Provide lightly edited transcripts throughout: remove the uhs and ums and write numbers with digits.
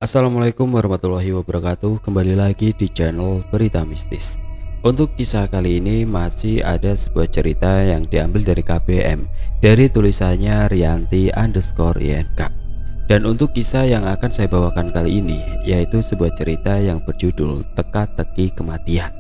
Assalamualaikum warahmatullahi wabarakatuh. Kembali lagi di channel Berita Mistis. Untuk kisah kali ini masih ada sebuah cerita yang diambil dari KBM, dari tulisannya Rianti_INK. Dan untuk kisah yang akan saya bawakan kali ini yaitu sebuah cerita yang berjudul Teka-teki Kematian.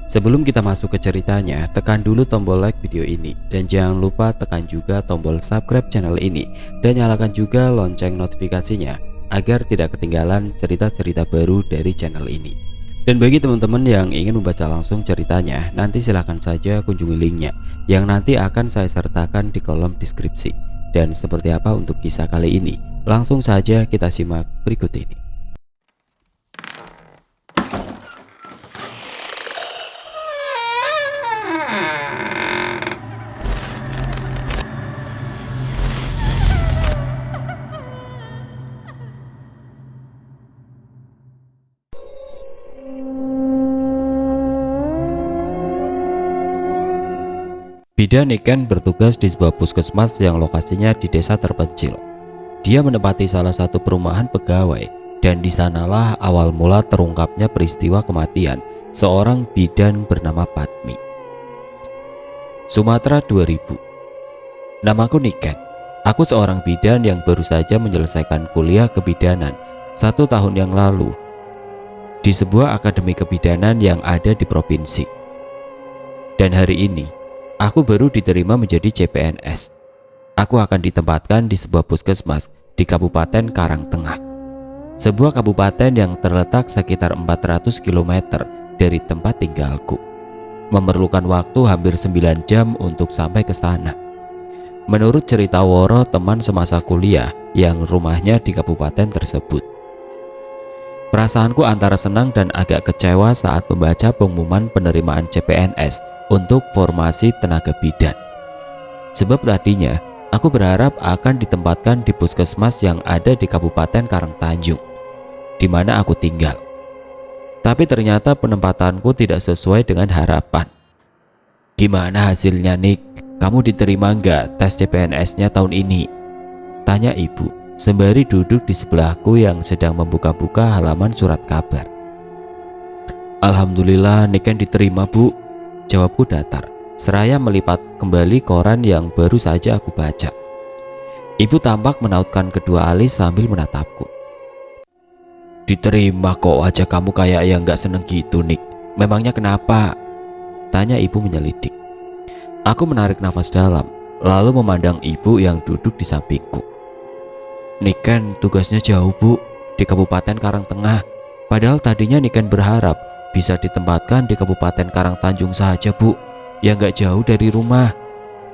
Sebelum kita masuk ke ceritanya, tekan dulu tombol like video ini dan jangan lupa tekan juga tombol subscribe channel ini dan nyalakan juga lonceng notifikasinya agar tidak ketinggalan cerita-cerita baru dari channel ini. Dan bagi teman-teman yang ingin membaca langsung ceritanya, nanti silahkan saja kunjungi linknya yang nanti akan saya sertakan di kolom deskripsi. Dan seperti apa untuk kisah kali ini? Langsung saja kita simak berikut ini. Bidan Niken bertugas di sebuah puskesmas yang lokasinya di desa terpencil. Dia menempati salah satu perumahan pegawai dan di sanalah awal mula terungkapnya peristiwa kematian seorang bidan bernama Padmi. Sumatera 2000. Namaku Niken. Aku seorang bidan yang baru saja menyelesaikan kuliah kebidanan 1 tahun yang lalu di sebuah akademi kebidanan yang ada di provinsi. Dan hari ini aku baru diterima menjadi CPNS. Aku akan ditempatkan di sebuah puskesmas di Kabupaten Karangtengah, sebuah kabupaten yang terletak sekitar 400 km dari tempat tinggalku. Memerlukan waktu hampir 9 jam untuk sampai ke sana. Menurut cerita Woro, teman semasa kuliah yang rumahnya di kabupaten tersebut. Perasaanku antara senang dan agak kecewa saat membaca pengumuman penerimaan CPNS untuk formasi tenaga bidan. Sebab tadinya aku berharap akan ditempatkan di puskesmas yang ada di Kabupaten Karangtanjung, di mana aku tinggal. Tapi ternyata penempatanku tidak sesuai dengan harapan. Gimana hasilnya, Nick? Kamu diterima nggak tes CPNS-nya tahun ini? Tanya ibu sembari duduk di sebelahku yang sedang membuka-buka halaman surat kabar. Alhamdulillah, Niken diterima, Bu. Jawabku datar, seraya melipat kembali koran yang baru saja aku baca. Ibu tampak menautkan kedua alis sambil menatapku. Diterima kok aja kamu kayak yang gak seneng gitu, Nick. Memangnya kenapa? Tanya ibu menyelidik. Aku menarik nafas dalam, lalu memandang ibu yang duduk di sampingku. Niken tugasnya jauh, Bu, di Kabupaten Karangtengah. Padahal tadinya Niken berharap bisa ditempatkan di Kabupaten Karangtanjung saja, Bu, yang gak jauh dari rumah,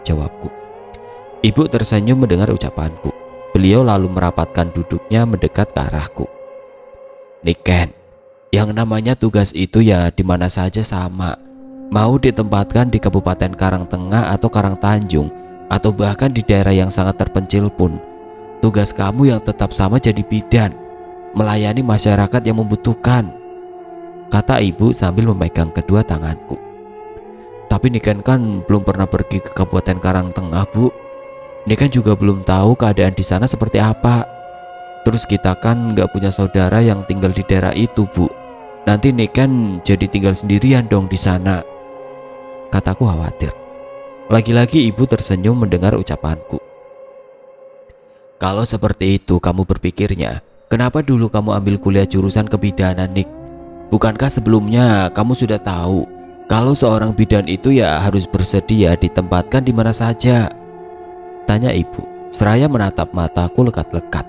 jawabku. Ibu tersenyum mendengar ucapanku. Beliau lalu merapatkan duduknya mendekat ke arahku. Niken, yang namanya tugas itu ya di mana saja sama. Mau ditempatkan di Kabupaten Karangtengah atau Karangtanjung, atau bahkan di daerah yang sangat terpencil pun, tugas kamu yang tetap sama jadi bidan, melayani masyarakat yang membutuhkan, kata ibu sambil memegang kedua tanganku. Tapi Niken kan belum pernah pergi ke Kabupaten Karangtengah, Bu. Niken juga belum tahu keadaan di sana seperti apa. Terus kita kan nggak punya saudara yang tinggal di daerah itu, Bu. Nanti Niken jadi tinggal sendirian dong di sana, kataku khawatir. Lagi-lagi ibu tersenyum mendengar ucapanku. Kalau seperti itu kamu berpikirnya, kenapa dulu kamu ambil kuliah jurusan kebidanan, Nick? Bukankah sebelumnya kamu sudah tahu kalau seorang bidan itu ya harus bersedia ditempatkan di mana saja? Tanya ibu, seraya menatap mataku lekat-lekat.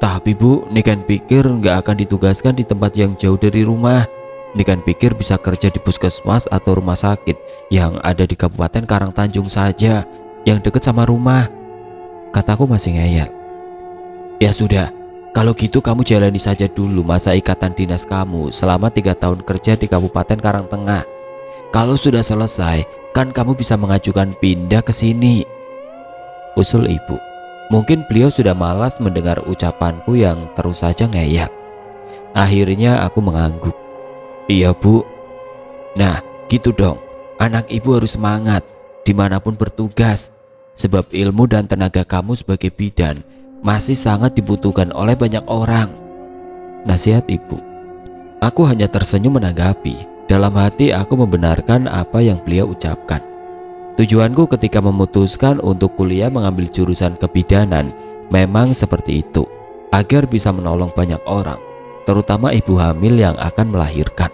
Tapi Bu, Niken pikir nggak akan ditugaskan di tempat yang jauh dari rumah. Niken pikir bisa kerja di puskesmas atau rumah sakit yang ada di Kabupaten Karangtanjung saja, yang dekat sama rumah, kataku masih ngeyel. Ya sudah, kalau gitu kamu jalani saja dulu masa ikatan dinas kamu selama 3 tahun kerja di Kabupaten Karangtengah. Kalau sudah selesai, kan kamu bisa mengajukan pindah ke sini, usul ibu. Mungkin beliau sudah malas mendengar ucapanku yang terus saja ngeyel. Akhirnya aku mengangguk. Iya, Bu. Nah, gitu dong. Anak ibu harus semangat dimanapun bertugas. Sebab ilmu dan tenaga kamu sebagai bidan masih sangat dibutuhkan oleh banyak orang. nasihat ibu. Aku hanya tersenyum menanggapi. Dalam hati aku membenarkan apa yang beliau ucapkan. Tujuanku ketika memutuskan untuk kuliah mengambil jurusan kebidanan memang seperti itu, agar bisa menolong banyak orang, terutama ibu hamil yang akan melahirkan.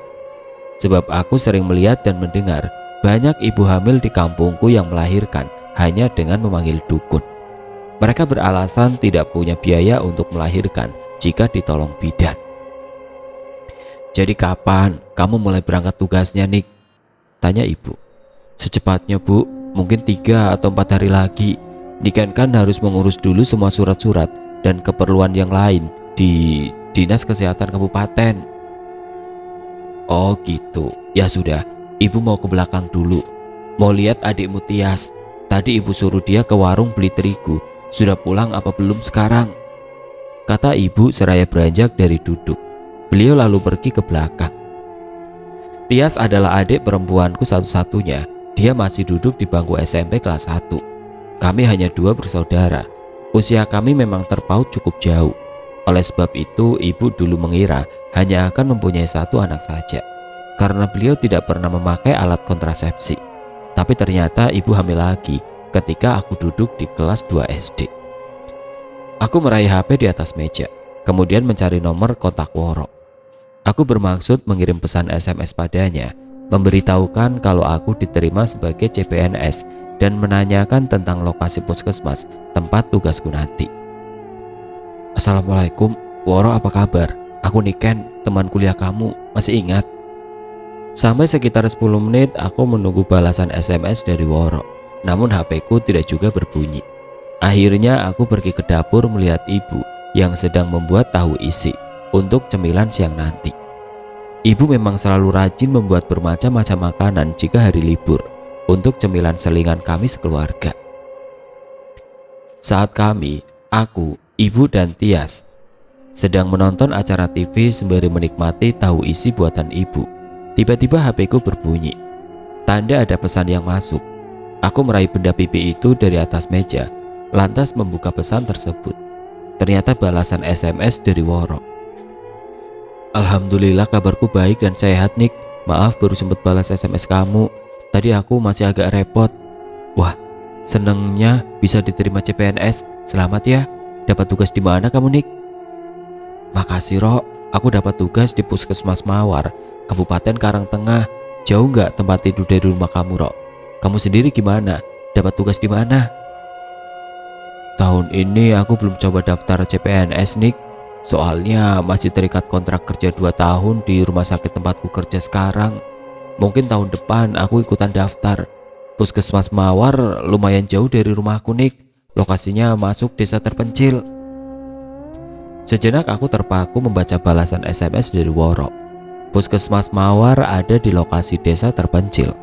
Sebab aku sering melihat dan mendengar banyak ibu hamil di kampungku yang melahirkan hanya dengan memanggil dukun. Mereka beralasan tidak punya biaya untuk melahirkan jika ditolong bidan. Jadi kapan kamu mulai berangkat tugasnya, Nik? Tanya ibu. Secepatnya, Bu. Mungkin 3 atau 4 hari lagi. Niken kan harus mengurus dulu semua surat-surat dan keperluan yang lain di Dinas Kesehatan Kabupaten. Oh gitu. Ya sudah, ibu mau ke belakang dulu. Mau lihat adikmu Tias. Tadi ibu suruh dia ke warung beli terigu. Sudah pulang apa belum sekarang? Kata ibu seraya beranjak dari duduk. Beliau lalu pergi ke belakang. Tias adalah adik perempuanku satu-satunya. Dia masih duduk di bangku SMP kelas 1. Kami hanya 2 bersaudara. Usia kami memang terpaut cukup jauh. Oleh sebab itu ibu dulu mengira hanya akan mempunyai 1 anak saja, karena beliau tidak pernah memakai alat kontrasepsi. Tapi ternyata ibu hamil lagi ketika aku duduk di kelas 2 SD. Aku meraih HP di atas meja, kemudian mencari nomor kontak Woro. Aku bermaksud mengirim pesan SMS padanya, memberitahukan kalau aku diterima sebagai CPNS dan menanyakan tentang lokasi puskesmas tempat tugasku nanti. Assalamualaikum, Woro, apa kabar? Aku Niken, teman kuliah kamu, masih ingat? Sampai sekitar 10 menit aku menunggu balasan SMS dari Woro, namun HP-ku tidak juga berbunyi. Akhirnya aku pergi ke dapur melihat ibu yang sedang membuat tahu isi untuk cemilan siang nanti. Ibu memang selalu rajin membuat bermacam-macam makanan jika hari libur untuk cemilan selingan kami sekeluarga. Saat kami, aku, ibu dan Tias sedang menonton acara TV sembari menikmati tahu isi buatan ibu, tiba-tiba HP-ku berbunyi. Tanda ada pesan yang masuk. Aku meraih benda pipi itu dari atas meja, lantas membuka pesan tersebut. Ternyata balasan SMS dari Woro. Alhamdulillah kabarku baik dan sehat, Nik. Maaf baru sempat balas SMS kamu. Tadi aku masih agak repot. Wah, senengnya bisa diterima CPNS. Selamat ya. Dapat tugas di mana kamu, Nik? Makasih, Ro. Aku dapat tugas di Puskesmas Mawar, Kabupaten Karangtengah. Jauh nggak tempat tidur dari rumah kamu, Ro? Kamu sendiri gimana? Dapat tugas di mana? Tahun ini aku belum coba daftar CPNS, Nik. Soalnya masih terikat kontrak kerja 2 tahun di rumah sakit tempatku kerja sekarang. Mungkin tahun depan aku ikutan daftar. Puskesmas Mawar lumayan jauh dari rumahku, Nik. Lokasinya masuk desa terpencil. Sejenak aku terpaku membaca balasan SMS dari Woro. Puskesmas Mawar ada di lokasi desa terpencil.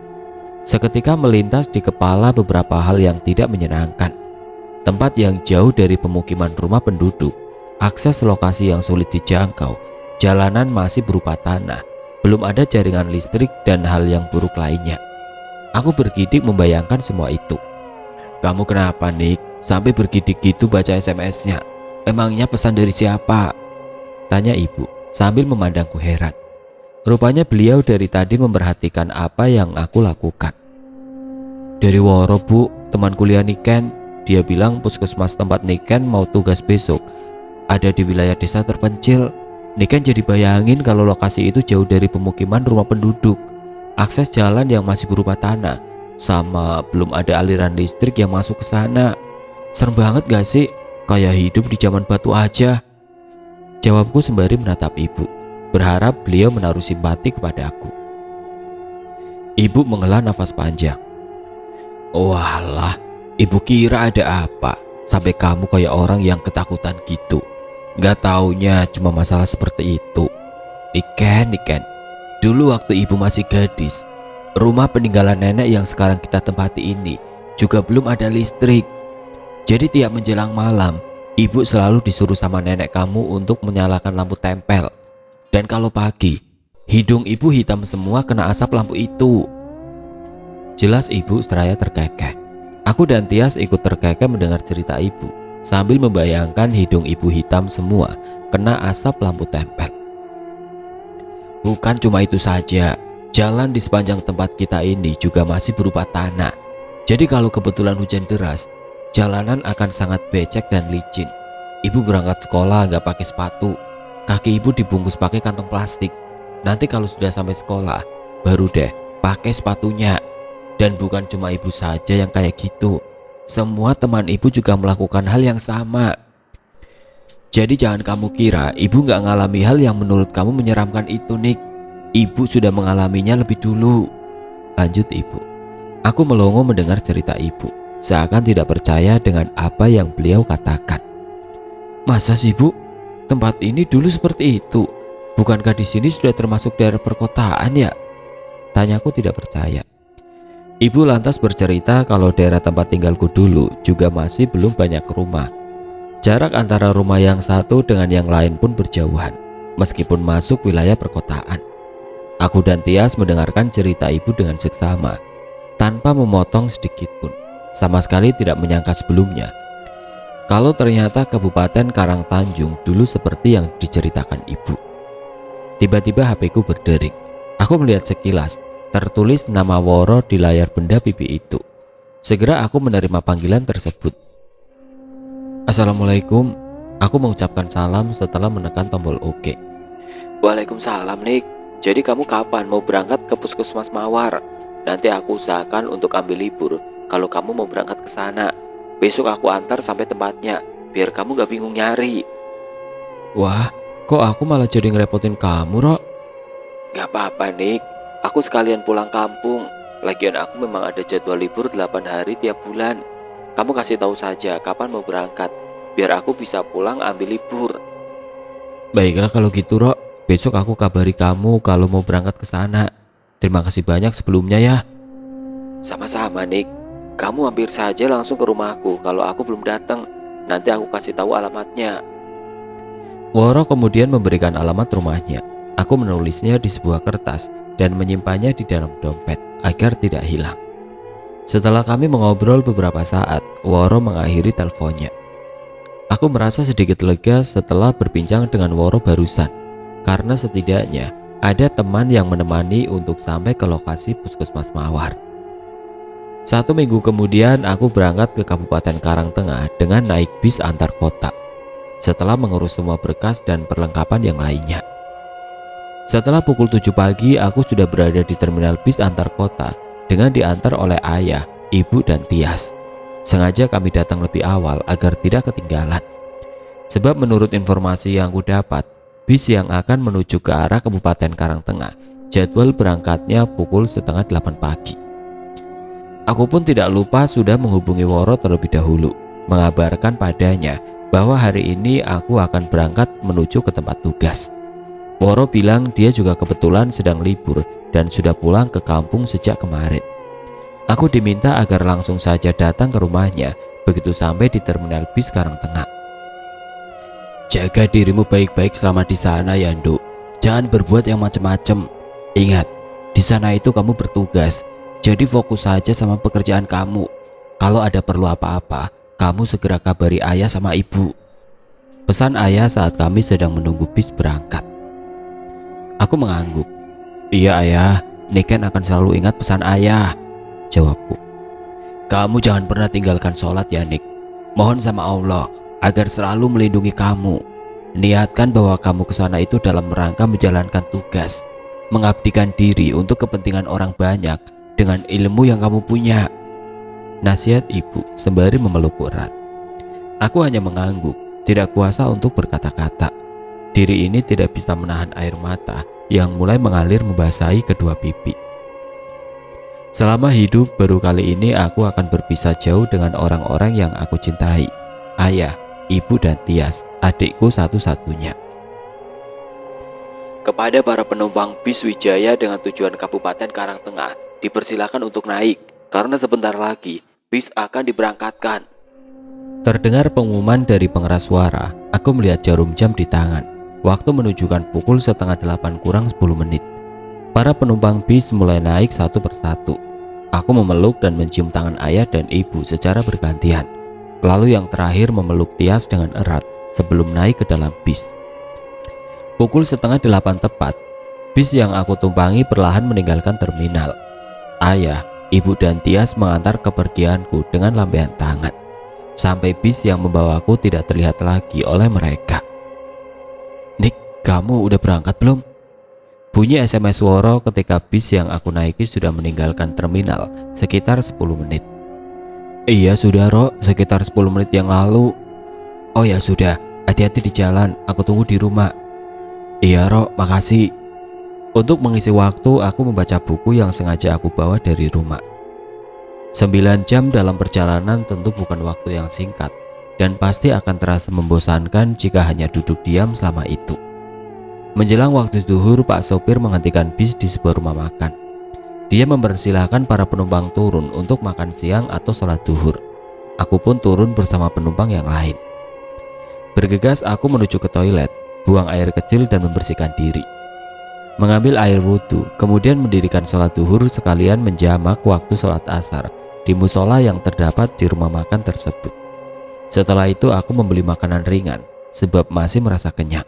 Seketika melintas di kepala beberapa hal yang tidak menyenangkan. Tempat yang jauh dari pemukiman rumah penduduk, akses lokasi yang sulit dijangkau, jalanan masih berupa tanah, belum ada jaringan listrik dan hal yang buruk lainnya. Aku bergidik membayangkan semua itu. Kamu kenapa, Nik? Sampai bergidik gitu baca SMS-nya. Emangnya pesan dari siapa? Tanya ibu sambil memandangku heran. Rupanya beliau dari tadi memperhatikan apa yang aku lakukan. Dari Woro, Bu, teman kuliah Niken. Dia bilang puskesmas tempat Niken mau tugas besok ada di wilayah desa terpencil. Niken jadi bayangin kalau lokasi itu jauh dari pemukiman rumah penduduk, akses jalan yang masih berupa tanah, sama belum ada aliran listrik yang masuk ke sana. Serem banget gak sih? Kayak hidup di zaman batu aja. Jawabku sembari menatap ibu, berharap beliau menaruh simpati kepada aku. Ibu menghela nafas panjang. Walah, ibu kira ada apa? Sampai kamu kayak orang yang ketakutan gitu. Gak taunya cuma masalah seperti itu. Niken, dulu waktu ibu masih gadis, rumah peninggalan nenek yang sekarang kita tempati ini juga belum ada listrik. Jadi tiap menjelang malam, ibu selalu disuruh sama nenek kamu untuk menyalakan lampu tempel. Dan kalau pagi, hidung ibu hitam semua kena asap lampu itu. Jelas ibu seraya terkekeh. Aku dan Tias ikut terkekeh mendengar cerita ibu, sambil membayangkan hidung ibu hitam semua kena asap lampu tempel. Bukan cuma itu saja, jalan di sepanjang tempat kita ini juga masih berupa tanah. Jadi kalau kebetulan hujan deras, jalanan akan sangat becek dan licin. Ibu berangkat sekolah nggak pakai sepatu, kaki ibu dibungkus pakai kantong plastik. Nanti kalau sudah sampai sekolah, baru deh pakai sepatunya. Dan bukan cuma ibu saja yang kayak gitu, semua teman ibu juga melakukan hal yang sama. Jadi jangan kamu kira ibu nggak ngalami hal yang menurut kamu menyeramkan itu, Nick. Ibu sudah mengalaminya lebih dulu, lanjut ibu. Aku melongo mendengar cerita ibu, seakan tidak percaya dengan apa yang beliau katakan. Masa sih bu? Tempat ini dulu seperti itu? Bukankah di sini sudah termasuk daerah perkotaan ya? Tanyaku tidak percaya. Ibu lantas bercerita kalau daerah tempat tinggalku dulu juga masih belum banyak rumah. Jarak antara rumah yang satu dengan yang lain pun berjauhan, meskipun masuk wilayah perkotaan. Aku dan Tias mendengarkan cerita ibu dengan seksama, tanpa memotong sedikit pun. Sama sekali tidak menyangka sebelumnya kalau ternyata Kabupaten Karangtanjung dulu seperti yang diceritakan ibu. Tiba-tiba HP-ku berdering. Aku melihat sekilas, tertulis nama Woro di layar benda pipi itu. Segera aku menerima panggilan tersebut. Assalamualaikum. Aku mengucapkan salam setelah menekan tombol OK. Waalaikumsalam, Nick. Jadi kamu kapan mau berangkat ke Puskesmas Mawar? Nanti aku usahakan untuk ambil libur kalau kamu mau berangkat ke sana. Besok aku antar sampai tempatnya, biar kamu gak bingung nyari. Wah, kok aku malah jadi ngerepotin kamu, Rok? Gak apa-apa, Nick. Aku sekalian pulang kampung. Lagian aku memang ada jadwal libur 8 hari tiap bulan. Kamu kasih tahu saja kapan mau berangkat, biar aku bisa pulang ambil libur. Baiklah kalau gitu, Rok. Besok aku kabari kamu kalau mau berangkat ke sana. Terima kasih banyak sebelumnya ya. Sama-sama, Nick. Kamu mampir saja langsung ke rumahku kalau aku belum datang. Nanti aku kasih tahu alamatnya. Woro kemudian memberikan alamat rumahnya. Aku menulisnya di sebuah kertas dan menyimpannya di dalam dompet agar tidak hilang. Setelah kami mengobrol beberapa saat, Woro mengakhiri teleponnya. Aku merasa sedikit lega setelah berbincang dengan Woro barusan, karena setidaknya ada teman yang menemani untuk sampai ke lokasi Puskesmas Mawar. 1 minggu kemudian aku berangkat ke Kabupaten Karangtengah dengan naik bis antar kota. Setelah mengurus semua berkas dan perlengkapan yang lainnya. Setelah pukul 7 pagi aku sudah berada di terminal bis antar kota dengan diantar oleh ayah, ibu dan Tias. Sengaja kami datang lebih awal agar tidak ketinggalan. Sebab menurut informasi yang aku dapat, bis yang akan menuju ke arah Kabupaten Karangtengah jadwal berangkatnya pukul 7:30 pagi. Aku pun tidak lupa sudah menghubungi Woro terlebih dahulu, mengabarkan padanya bahwa hari ini aku akan berangkat menuju ke tempat tugas. Woro bilang dia juga kebetulan sedang libur dan sudah pulang ke kampung sejak kemarin. Aku diminta agar langsung saja datang ke rumahnya begitu sampai di terminal bis Karangtengah. Jaga dirimu baik-baik selama di sana ya, Nduk. Jangan berbuat yang macam-macam. Ingat, di sana itu kamu bertugas. Jadi fokus saja sama pekerjaan kamu. Kalau ada perlu apa-apa, kamu segera kabari ayah sama ibu. Pesan ayah saat kami sedang menunggu bis berangkat. Aku mengangguk. Iya ayah, Niken akan selalu ingat pesan ayah, jawabku. Kamu jangan pernah tinggalkan sholat ya, Nik. Mohon sama Allah agar selalu melindungi kamu. Niatkan bahwa kamu ke sana itu dalam rangka menjalankan tugas, mengabdikan diri untuk kepentingan orang banyak dengan ilmu yang kamu punya. Nasihat ibu sembari memelukku erat. Aku hanya mengangguk, tidak kuasa untuk berkata-kata. Diri ini tidak bisa menahan air mata yang mulai mengalir membasahi kedua pipi. Selama hidup baru kali ini aku akan berpisah jauh dengan orang-orang yang aku cintai. Ayah, ibu dan Tias, adikku satu-satunya. Kepada para penumpang bis Wijaya dengan tujuan Kabupaten Karangtengah, dipersilakan untuk naik karena sebentar lagi bis akan diberangkatkan. Terdengar pengumuman dari pengeras suara. Aku melihat jarum jam di tangan. Waktu menunjukkan pukul 7:30 kurang 10 menit. Para penumpang bis mulai naik satu persatu. Aku memeluk dan mencium tangan ayah dan ibu secara bergantian. Lalu yang terakhir memeluk Tias dengan erat sebelum naik ke dalam bis. Pukul 7:30 tepat, Bis yang aku tumpangi perlahan meninggalkan terminal. Ayah, ibu dan Tias mengantar kepergianku dengan lambaian tangan, sampai bis yang membawaku tidak terlihat lagi oleh mereka. Nick, kamu udah berangkat belum? Bunyi SMS Woro ketika bis yang aku naiki sudah meninggalkan terminal sekitar 10 menit. Iya sudah Ro, sekitar 10 menit yang lalu. Oh ya sudah, hati-hati di jalan, aku tunggu di rumah. Iya Ro, makasih. Untuk mengisi waktu, aku membaca buku yang sengaja aku bawa dari rumah. 9 jam dalam perjalanan tentu bukan waktu yang singkat, dan pasti akan terasa membosankan jika hanya duduk diam selama itu. Menjelang waktu zuhur, Pak sopir menghentikan bis di sebuah rumah makan. Dia mempersilahkan para penumpang turun untuk makan siang atau sholat zuhur. Aku pun turun bersama penumpang yang lain. Bergegas aku menuju ke toilet, buang air kecil dan membersihkan diri. Mengambil air wudhu, kemudian mendirikan sholat zuhur sekalian menjamak waktu sholat asar di musola yang terdapat di rumah makan tersebut. Setelah itu aku membeli makanan ringan sebab masih merasa kenyang.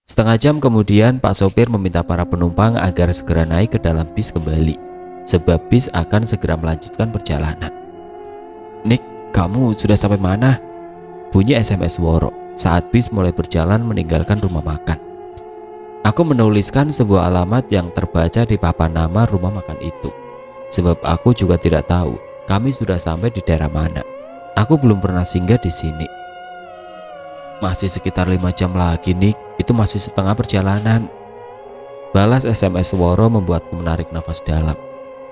Setengah jam kemudian Pak sopir meminta para penumpang agar segera naik ke dalam bis kembali, sebab bis akan segera melanjutkan perjalanan. Nick, kamu sudah sampai mana? Bunyi SMS Woro saat bis mulai berjalan meninggalkan rumah makan. Aku menuliskan sebuah alamat yang terbaca di papan nama rumah makan itu, sebab aku juga tidak tahu kami sudah sampai di daerah mana. Aku belum pernah singgah di sini. Masih sekitar 5 jam lagi Nick, itu masih setengah perjalanan. Balas SMS Woro membuatku menarik nafas dalam.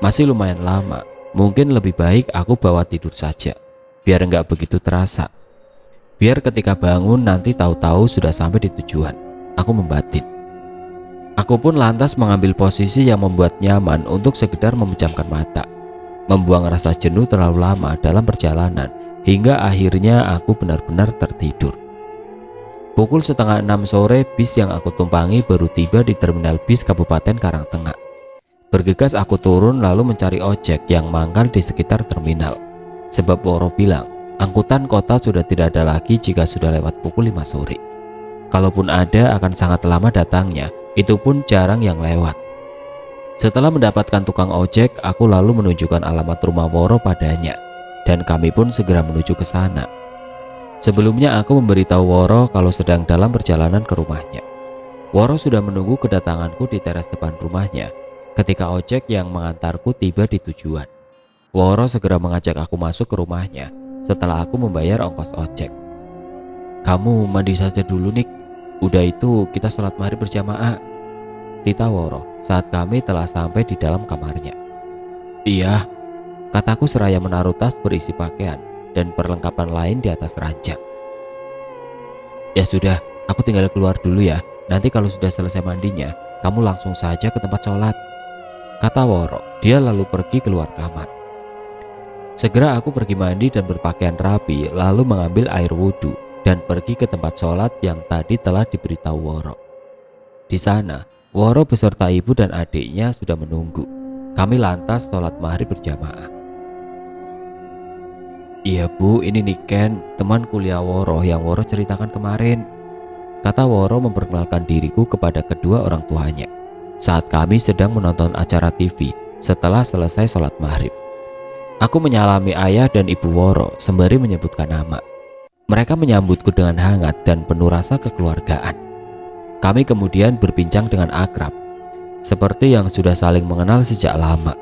Masih lumayan lama, mungkin lebih baik aku bawa tidur saja, biar nggak begitu terasa. Biar ketika bangun nanti tahu-tahu sudah sampai di tujuan. Aku membatin. Aku pun lantas mengambil posisi yang membuat nyaman untuk sekedar memejamkan mata, membuang rasa jenuh terlalu lama dalam perjalanan, hingga akhirnya aku benar-benar tertidur. Pukul setengah 6 sore, bis yang aku tumpangi baru tiba di terminal bis Kabupaten Karangtengah. Bergegas aku turun lalu mencari ojek yang mangkal di sekitar terminal, sebab Woro bilang angkutan kota sudah tidak ada lagi jika sudah lewat pukul 5 sore. Kalaupun ada akan sangat lama datangnya, itu pun jarang yang lewat. Setelah mendapatkan tukang ojek, aku lalu menunjukkan alamat rumah Woro padanya, dan kami pun segera menuju ke sana. Sebelumnya aku memberitahu Woro kalau sedang dalam perjalanan ke rumahnya. Woro sudah menunggu kedatanganku di teras depan rumahnya ketika ojek yang mengantarku tiba di tujuan. Woro segera mengajak aku masuk ke rumahnya setelah aku membayar ongkos ojek. Kamu mandi saja dulu Nick, udah itu kita sholat maghrib berjamaah, tita Woro saat kami telah sampai di dalam kamarnya. Iya, kataku seraya menaruh tas berisi pakaian dan perlengkapan lain di atas ranjang. Ya sudah, aku tinggal keluar dulu ya, nanti kalau sudah selesai mandinya kamu langsung saja ke tempat sholat, kata Woro. Dia lalu pergi keluar kamar. Segera aku pergi mandi dan berpakaian rapi, lalu mengambil air wudhu dan pergi ke tempat sholat yang tadi telah diberitahu Woro. Di sana, Woro beserta ibu dan adiknya sudah menunggu. Kami lantas sholat maghrib berjamaah. Iya bu, ini Niken, teman kuliah Woro yang Woro ceritakan kemarin, kata Woro memperkenalkan diriku kepada kedua orang tuanya saat kami sedang menonton acara TV setelah selesai sholat maghrib. Aku menyalami ayah dan ibu Woro sembari menyebutkan nama. Mereka menyambutku dengan hangat dan penuh rasa kekeluargaan. Kami kemudian berbincang dengan akrab, seperti yang sudah saling mengenal sejak lama.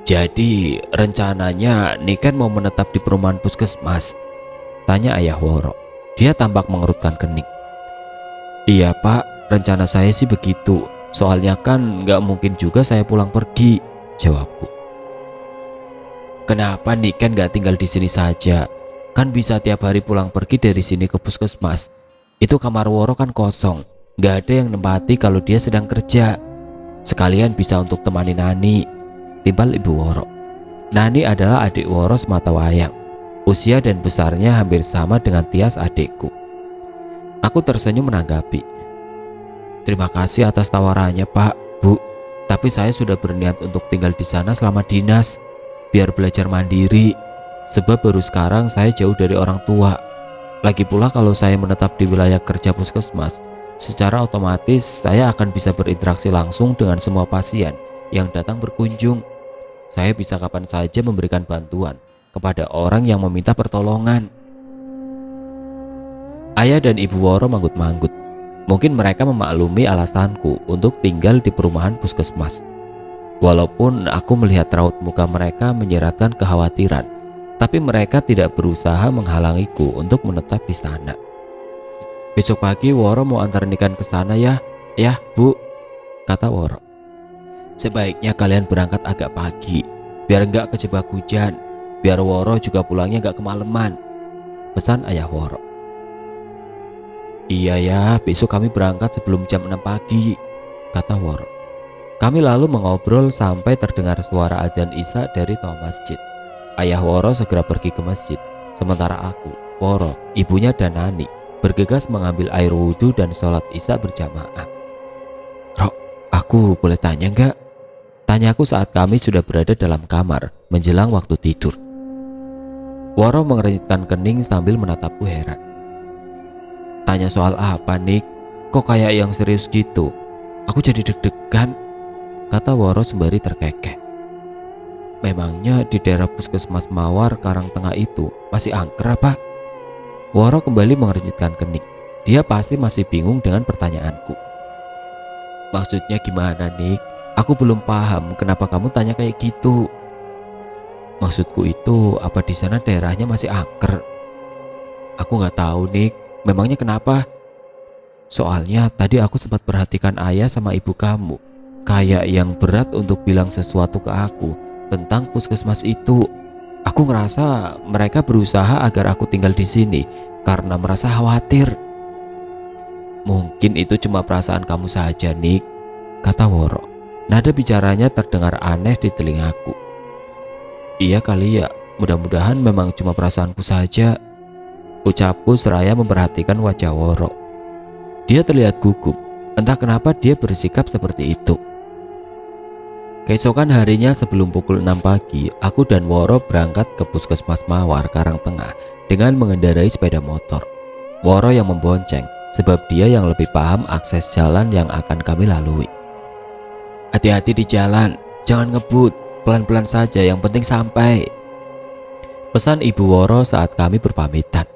Jadi rencananya Niken mau menetap di perumahan puskesmas? Tanya ayah Woro. Dia tampak mengerutkan kening. Iya pak, rencana saya sih begitu. Soalnya kan nggak mungkin juga saya pulang pergi, jawabku. Kenapa Niken nggak tinggal di sini saja? Kan bisa tiap hari pulang pergi dari sini ke puskesmas. Itu kamar Woro kan kosong, nggak ada yang nempati kalau dia sedang kerja. Sekalian bisa untuk temani Nani, timbal ibu Woro. Nani adalah adik Woro sematawayang. Usia dan besarnya hampir sama dengan Tias adikku. Aku tersenyum menanggapi. Terima kasih atas tawarannya pak, bu. Tapi saya sudah berniat untuk tinggal di sana selama dinas, biar belajar mandiri. Sebab baru sekarang saya jauh dari orang tua. Lagi pula kalau saya menetap di wilayah kerja puskesmas, Secara otomatis saya akan bisa berinteraksi langsung dengan semua pasien yang datang berkunjung. Saya bisa kapan saja memberikan bantuan kepada orang yang meminta pertolongan. Ayah dan Ibu Woro manggut-manggut. Mungkin mereka memaklumi alasanku untuk tinggal di perumahan puskesmas. Walaupun aku melihat raut muka mereka menyiratkan kekhawatiran, tapi mereka tidak berusaha menghalangiku untuk menetap di sana. Besok pagi Woro mau antar Nikan ke sana ya? Ya, Bu, kata Woro. Sebaiknya kalian berangkat agak pagi, biar nggak kejebak hujan, biar Woro juga pulangnya nggak kemalaman, pesan ayah Woro. Iya ya, besok kami berangkat sebelum jam 6 pagi, kata Woro. Kami lalu mengobrol sampai terdengar suara azan Isya dari toa masjid. Ayah Woro segera pergi ke masjid, sementara aku, Woro, ibunya dan Nani bergegas mengambil air wudhu dan sholat Isya berjamaah. Rok, aku boleh tanya nggak? Tanyaku saat kami sudah berada dalam kamar menjelang waktu tidur. Woro mengernyitkan kening sambil menatapku heran. Tanya soal apa, Nik? Kok kayak yang serius gitu? Aku jadi deg-degan, kata Woro sembari terkekeh. Memangnya di daerah puskesmas Mawar Karangtengah itu masih angker apa? Woro kembali mengernyitkan kening. Dia pasti masih bingung dengan pertanyaanku. Maksudnya gimana, Nik? Aku belum paham kenapa kamu tanya kayak gitu. Maksudku itu, apa di sana daerahnya masih angker? Aku nggak tahu, Nik. Memangnya kenapa? Soalnya tadi aku sempat perhatikan ayah sama ibu kamu kayak yang berat untuk bilang sesuatu ke aku tentang puskesmas itu. Aku ngerasa mereka berusaha agar aku tinggal di sini karena merasa khawatir. Mungkin itu cuma perasaan kamu saja, Nik, kata Woro. Nada bicaranya terdengar aneh di telingaku. Iya kali ya, mudah-mudahan memang cuma perasaanku saja, ucapku seraya memperhatikan wajah Woro. Dia terlihat gugup, entah kenapa dia bersikap seperti itu. Keesokan harinya sebelum pukul 6 pagi, aku dan Woro berangkat ke puskesmas Mawar Karangtengah dengan mengendarai sepeda motor. Woro yang membonceng, sebab dia yang lebih paham akses jalan yang akan kami lalui. Hati-hati di jalan, jangan ngebut, pelan-pelan saja, yang penting sampai, pesan Ibu Woro saat kami berpamitan.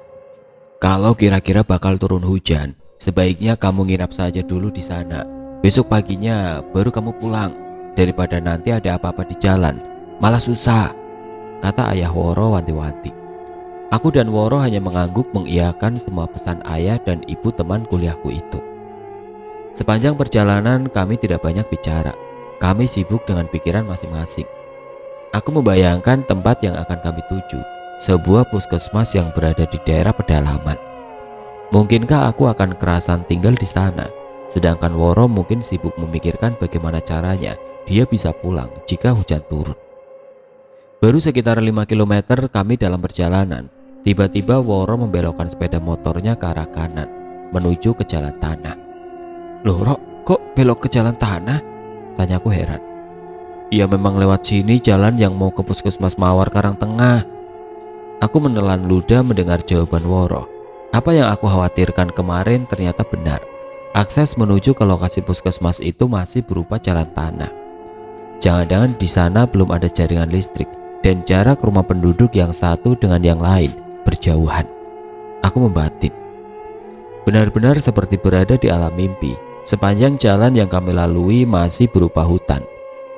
Kalau kira-kira bakal turun hujan, sebaiknya kamu nginap saja dulu di sana. Besok paginya baru kamu pulang, daripada nanti ada apa-apa di jalan, malah susah, kata ayah Woro wanti-wanti. Aku dan Woro hanya mengangguk mengiyakan semua pesan ayah dan ibu teman kuliahku itu. Sepanjang perjalanan kami tidak banyak bicara. Kami sibuk dengan pikiran masing-masing. Aku membayangkan tempat yang akan kami tuju, sebuah puskesmas yang berada di daerah pedalaman. Mungkinkah aku akan kerasan tinggal di sana, sedangkan Woro mungkin sibuk memikirkan bagaimana caranya dia bisa pulang jika hujan turun. Baru sekitar 5 km kami dalam perjalanan, tiba-tiba Woro membelokkan sepeda motornya ke arah kanan, menuju ke jalan tanah. Loh Rok, kok belok ke jalan tanah? Tanyaku heran. Ya memang lewat sini jalan yang mau ke puskesmas Mawar Karangtengah. Aku menelan ludah mendengar jawaban Woro. Apa yang aku khawatirkan kemarin ternyata benar. Akses menuju ke lokasi puskesmas itu masih berupa jalan tanah. Jangan-jangan di sana belum ada jaringan listrik dan jarak rumah penduduk yang satu dengan yang lain berjauhan. Aku membatin. Benar-benar seperti berada di alam mimpi. Sepanjang jalan yang kami lalui masih berupa hutan.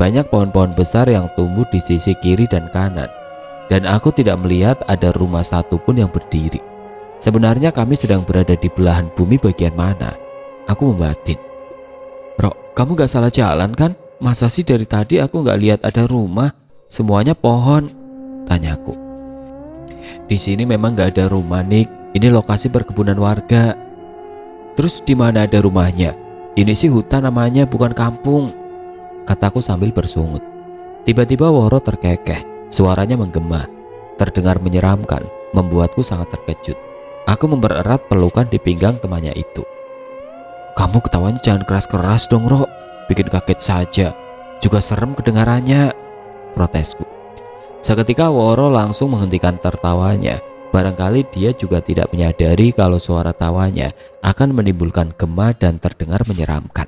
Banyak pohon-pohon besar yang tumbuh di sisi kiri dan kanan. Dan aku tidak melihat ada rumah satupun yang berdiri. Sebenarnya kami sedang berada di belahan bumi bagian mana? Aku membatin. Rok, kamu gak salah jalan kan? Masa sih dari tadi aku gak lihat ada rumah? Semuanya pohon, tanyaku. Di sini memang gak ada rumah, Nik. Ini lokasi perkebunan warga. Terus di mana ada rumahnya? Ini sih hutan namanya, bukan kampung, kataku sambil bersungut. Tiba-tiba Woro terkekeh, suaranya menggema, terdengar menyeramkan, membuatku sangat terkejut. Aku mempererat pelukan di pinggang temannya itu. Kamu ketawanya jangan keras-keras dong, Rok, bikin kaget saja, juga serem kedengarannya, protesku. Seketika Woro langsung menghentikan tertawanya Barangkali dia juga tidak menyadari kalau suara tawanya akan menimbulkan gema dan terdengar menyeramkan.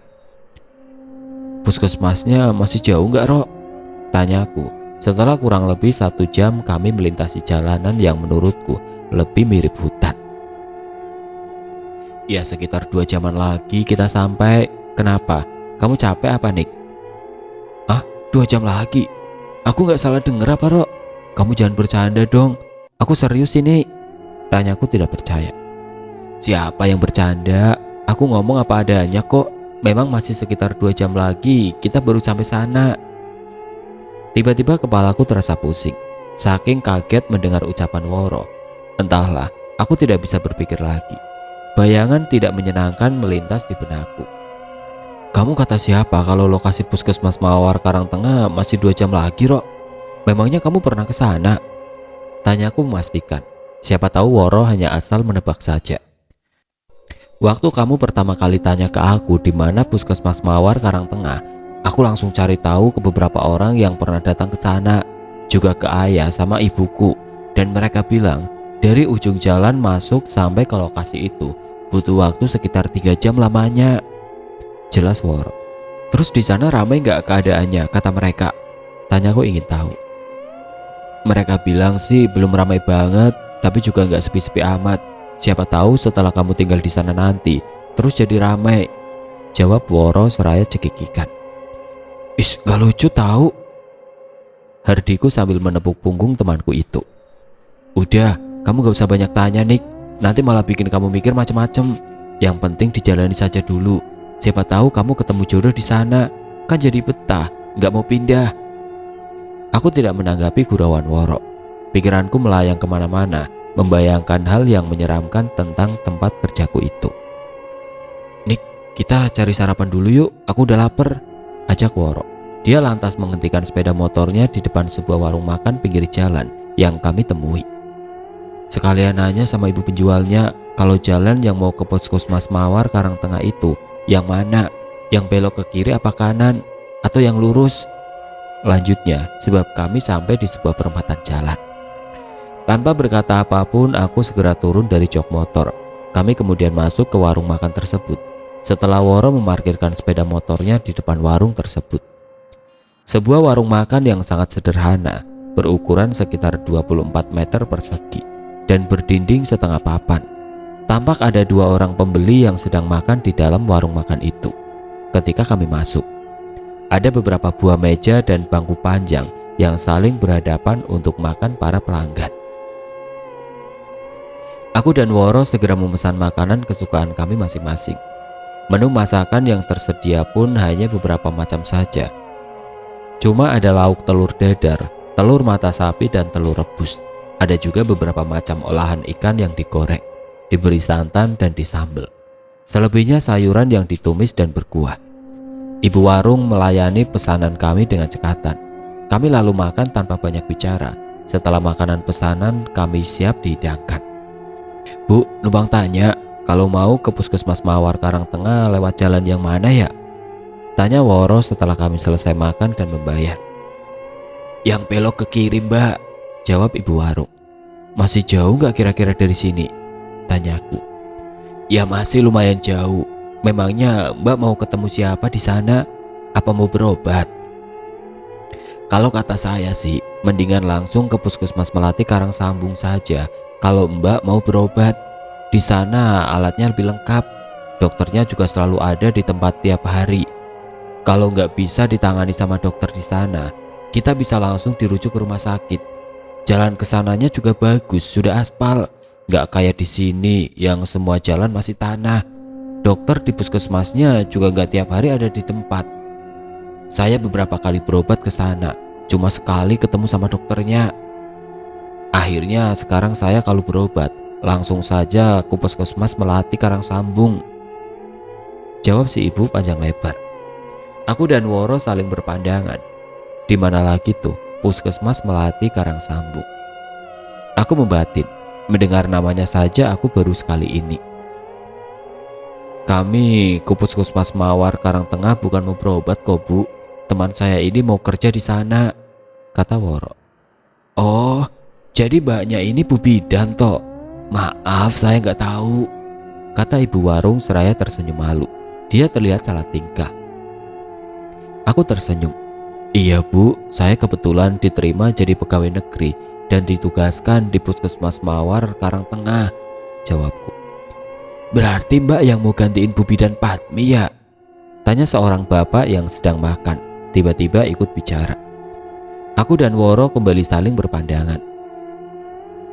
"Puskesmasnya masih jauh nggak, Rok?" tanyaku setelah kurang lebih 1 jam kami melintasi jalanan yang menurutku lebih mirip hutan. "Ya sekitar 2 jaman lagi kita sampai. Kenapa? Kamu capek apa, Nick?" "Ah, 2 jam lagi? Aku nggak salah denger apa, Rok? Kamu jangan bercanda dong. Aku serius ini," tanyaku tidak percaya. "Siapa yang bercanda? Aku ngomong apa adanya kok. Memang masih sekitar 2 jam lagi kita baru sampai sana." Tiba-tiba kepalaku terasa pusing, saking kaget mendengar ucapan Woro. Entahlah, aku tidak bisa berpikir lagi. Bayangan tidak menyenangkan melintas di benakku. "Kamu kata siapa kalau lokasi puskesmas Mawar Karangtengah masih 2 jam lagi, Rok? Memangnya kamu pernah ke sana?" tanyaku memastikan. Siapa tahu Woro hanya asal menebak saja. "Waktu kamu pertama kali tanya ke aku di mana puskesmas Mawar Karangtengah, aku langsung cari tahu ke beberapa orang yang pernah datang ke sana, juga ke ayah sama ibuku, dan mereka bilang dari ujung jalan masuk sampai ke lokasi itu butuh waktu sekitar 3 jam lamanya," jelas Woro. "Terus di sana ramai nggak keadaannya kata mereka?" tanyaku ingin tahu. "Mereka bilang sih belum ramai banget, tapi juga nggak sepi-sepi amat. Siapa tahu setelah kamu tinggal di sana nanti terus jadi ramai," jawab Woro seraya cekikikan. "Is, gak lucu tahu," hardiku sambil menepuk punggung temanku itu. "Udah, kamu gak usah banyak tanya, Nick. Nanti malah bikin kamu mikir macem-macem. Yang penting dijalani saja dulu. Siapa tahu kamu ketemu jodoh di sana, kan jadi betah, gak mau pindah." Aku tidak menanggapi gurauan Woro. Pikiranku melayang kemana-mana, membayangkan hal yang menyeramkan tentang tempat kerjaku itu. "Nick, kita cari sarapan dulu yuk, aku udah lapar," ajak Woro. Dia lantas menghentikan sepeda motornya di depan sebuah warung makan pinggir jalan yang kami temui. "Sekalian nanya sama ibu penjualnya, kalau jalan yang mau ke puskesmas Mawar Karangtengah itu yang mana? Yang belok ke kiri apa kanan? Atau yang lurus?" lanjutnya, sebab kami sampai di sebuah perempatan jalan. Tanpa berkata apapun, aku segera turun dari jok motor. Kami kemudian masuk ke warung makan tersebut setelah Woro memarkirkan sepeda motornya di depan warung tersebut. Sebuah warung makan yang sangat sederhana, berukuran sekitar 24 meter persegi dan berdinding setengah papan. Tampak ada 2 orang pembeli yang sedang makan di dalam warung makan itu. Ketika kami masuk, ada beberapa buah meja dan bangku panjang yang saling berhadapan untuk makan para pelanggan. Aku dan Woro segera memesan makanan kesukaan kami masing-masing. Menu masakan yang tersedia pun hanya beberapa macam saja. Cuma ada lauk telur dadar, telur mata sapi, dan telur rebus. Ada juga beberapa macam olahan ikan yang digoreng, diberi santan dan disambel. Selebihnya sayuran yang ditumis dan berkuah. Ibu warung melayani pesanan kami dengan cekatan. Kami lalu makan tanpa banyak bicara. Setelah makanan pesanan kami siap dihidangkan. "Bu, numpang tanya, kalau mau ke puskesmas Mawar Karangtengah lewat jalan yang mana ya?" tanya Woro setelah kami selesai makan dan membayar. "Yang belok ke kiri, Mbak," jawab ibu warung. "Masih jauh nggak kira-kira dari sini?" tanyaku. "Ya masih lumayan jauh. Memangnya Mbak mau ketemu siapa di sana? Apa mau berobat?" "Kalau kata saya sih, mendingan langsung ke puskesmas Melati Karangsambung saja. Kalau Mbak mau berobat, di sana alatnya lebih lengkap. Dokternya juga selalu ada di tempat tiap hari. Kalau nggak bisa ditangani sama dokter di sana, kita bisa langsung dirujuk ke rumah sakit. Jalan kesananya juga bagus, sudah aspal. Nggak kayak di sini yang semua jalan masih tanah. Dokter di puskesmasnya juga nggak tiap hari ada di tempat. Saya beberapa kali berobat ke sana, cuma sekali ketemu sama dokternya. Akhirnya sekarang saya kalau berobat langsung saja ke puskesmas Melati Karangsambung," jawab si ibu panjang lebar. Aku dan Woro saling berpandangan. Di mana lagi tuh puskesmas Melati Karangsambung? Aku membatin, mendengar namanya saja aku baru sekali ini. "Kami ke puskesmas Mawar Karangtengah bukan mau berobat kok, Bu. Teman saya ini mau kerja di sana," kata Woro. "Oh, Jadi mbaknya ini Bu Bidan toh? Maaf saya nggak tahu, kata ibu warung seraya tersenyum malu. Dia terlihat salah tingkah. Aku tersenyum. Iya Bu, saya kebetulan diterima jadi pegawai negeri dan ditugaskan di Puskesmas Mawar Karangtengah, jawabku. Berarti mbak yang mau gantiin Bu Bidan Patmi ya? Tanya seorang bapak yang sedang makan, tiba-tiba ikut bicara. Aku dan Woro kembali saling berpandangan.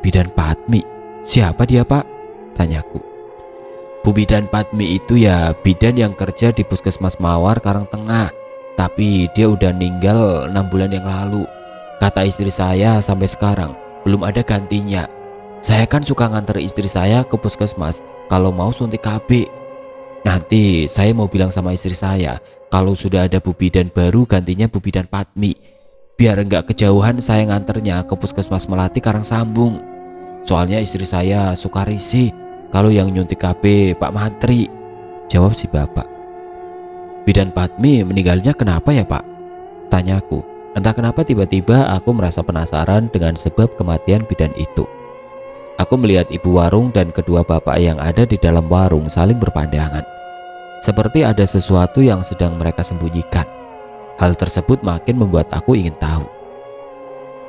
Bidan Patmi? Siapa dia pak? Tanyaku. Bu Bidan Patmi itu ya bidan yang kerja di Puskesmas Mawar Karangtengah. Tapi dia udah ninggal 6 bulan yang lalu. Kata istri saya sampai sekarang belum ada gantinya. Saya kan suka nganter istri saya ke puskesmas kalau mau suntik KB. Nanti saya mau bilang sama istri saya kalau sudah ada Bu Bidan baru gantinya Bu Bidan Patmi. Biar enggak kejauhan saya nganternya ke puskesmas Melati Karangsambung. Soalnya istri saya suka risih kalau yang nyuntik KB Pak Mantri, jawab si bapak. Bidan Patmi meninggalnya kenapa ya pak? Tanyaku. Entah kenapa tiba-tiba aku merasa penasaran dengan sebab kematian bidan itu. Aku melihat ibu warung dan kedua bapak yang ada di dalam warung saling berpandangan. Seperti ada sesuatu yang sedang mereka sembunyikan. Hal tersebut makin membuat aku ingin tahu.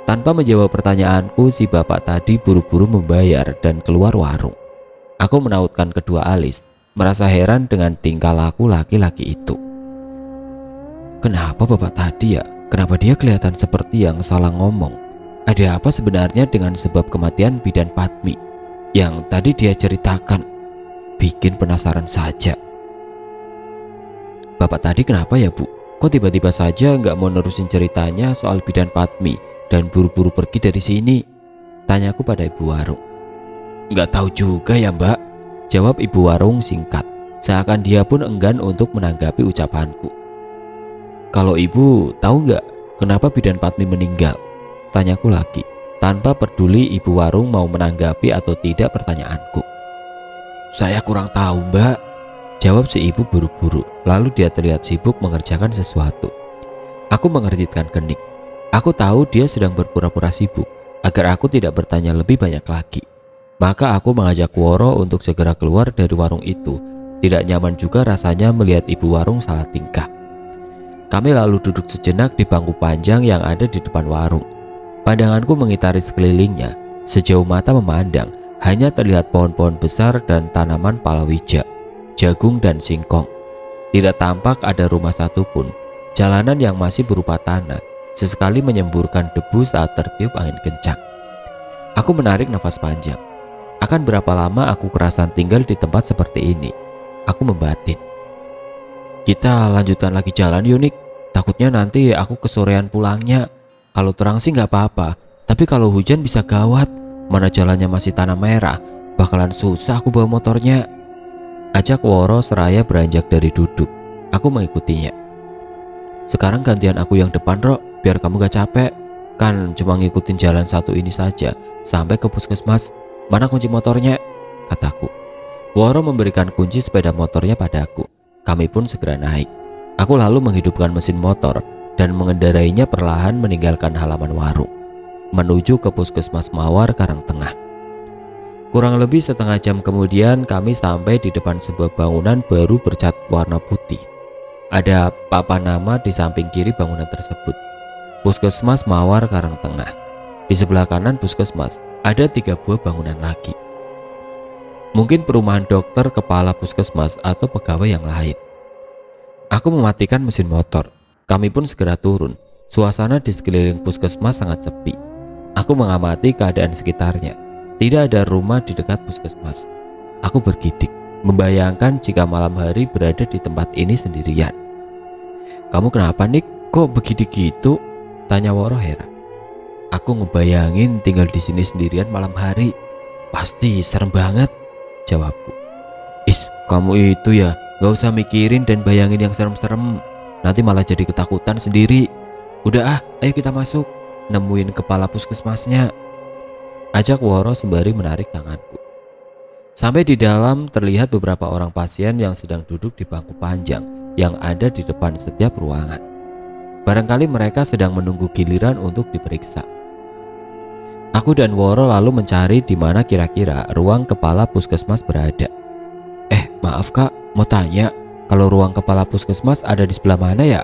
Tanpa menjawab pertanyaanku, si bapak tadi buru-buru membayar dan keluar warung. Aku menautkan kedua alis, merasa heran dengan tingkah laku laki-laki itu. Kenapa bapak tadi ya? Kenapa dia kelihatan seperti yang salah ngomong? Ada apa sebenarnya dengan sebab kematian bidan Patmi yang tadi dia ceritakan? Bikin penasaran saja. Bapak tadi kenapa ya bu? Kok tiba-tiba saja nggak mau nerusin ceritanya soal bidan Patmi dan buru-buru pergi dari sini? Tanyaku pada ibu warung. Nggak tahu juga ya mbak, jawab ibu warung singkat, seakan dia pun enggan untuk menanggapi ucapanku. Kalau ibu tahu nggak kenapa bidan Patmi meninggal? Tanyaku lagi, tanpa peduli ibu warung mau menanggapi atau tidak pertanyaanku. Saya kurang tahu mbak, jawab si ibu buru-buru, lalu dia terlihat sibuk mengerjakan sesuatu. Aku mengernyitkan kening. Aku tahu dia sedang berpura-pura sibuk agar aku tidak bertanya lebih banyak lagi. Maka aku mengajak Woro untuk segera keluar dari warung itu. Tidak nyaman juga rasanya melihat ibu warung salah tingkah. Kami lalu duduk sejenak di bangku panjang yang ada di depan warung. Pandanganku mengitari sekelilingnya. Sejauh mata memandang, hanya terlihat pohon-pohon besar dan tanaman palawija, jagung dan singkong. Tidak tampak ada rumah satupun. Jalanan yang masih berupa tanah sesekali menyemburkan debu saat tertiup angin kencang. Aku menarik nafas panjang. Akan berapa lama aku kerasan tinggal di tempat seperti ini? Aku membatin. Kita lanjutkan lagi jalan yuk Nik. Takutnya nanti aku kesorean pulangnya. Kalau terang sih nggak apa-apa, tapi kalau hujan bisa gawat. Mana jalannya masih tanah merah, bakalan susah aku bawa motornya. Ajak Woro seraya beranjak dari duduk. Aku mengikutinya. Sekarang gantian aku yang depan Rok, biar kamu gak capek. Kan cuma ngikutin jalan satu ini saja sampai ke puskesmas. Mana kunci motornya? Kataku. Woro memberikan kunci sepeda motornya padaku. Kami pun segera naik. Aku lalu menghidupkan mesin motor dan mengendarainya perlahan meninggalkan halaman warung, menuju ke Puskesmas Mawar Karangtengah. Kurang lebih setengah jam kemudian kami sampai di depan sebuah bangunan baru bercat warna putih. Ada papan nama di samping kiri bangunan tersebut. Puskesmas Mawar Karangtengah. Di sebelah kanan puskesmas ada 3 buah bangunan lagi. Mungkin perumahan dokter, kepala puskesmas, atau pegawai yang lain. Aku mematikan mesin motor. Kami pun segera turun. Suasana di sekeliling puskesmas sangat sepi. Aku mengamati keadaan sekitarnya. Tidak ada rumah di dekat puskesmas. Aku bergidik, membayangkan jika malam hari berada di tempat ini sendirian. Kamu kenapa Nik? Kok begitu gitu? Tanya Woro heran. Aku ngebayangin tinggal di sini sendirian malam hari. Pasti serem banget, jawabku. Is, kamu itu ya gak usah mikirin dan bayangin yang serem-serem. Nanti malah jadi ketakutan sendiri. Udah ayo kita masuk, nemuin kepala puskesmasnya, ajak Woro sembari menarik tanganku. Sampai di dalam terlihat beberapa orang pasien yang sedang duduk di bangku panjang yang ada di depan setiap ruangan. Barangkali mereka sedang menunggu giliran untuk diperiksa. Aku dan Woro lalu mencari di mana kira-kira ruang kepala puskesmas berada. Maaf kak, mau tanya, kalau ruang kepala puskesmas ada di sebelah mana ya?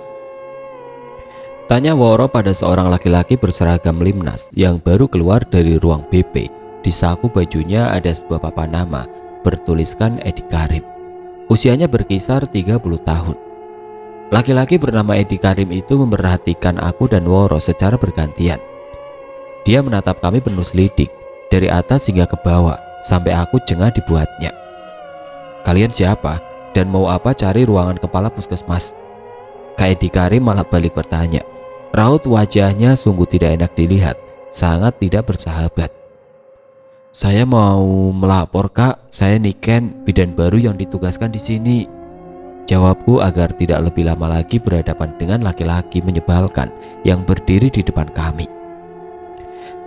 Tanya Woro pada seorang laki-laki berseragam Limnas yang baru keluar dari ruang BP. Di saku bajunya ada sebuah papan nama bertuliskan Edi Karim. Usianya berkisar 30 tahun. Laki-laki bernama Edi Karim itu memperhatikan aku dan Woro secara bergantian. Dia menatap kami penuh selidik dari atas hingga ke bawah sampai aku jengah dibuatnya. Kalian siapa dan mau apa cari ruangan kepala puskesmas? Kak Edi Karim malah balik bertanya. Raut wajahnya sungguh tidak enak dilihat, sangat tidak bersahabat. Saya mau melapor kak, saya Niken, bidan baru yang ditugaskan di sini. Jawabku agar tidak lebih lama lagi berhadapan dengan laki-laki menyebalkan yang berdiri di depan kami.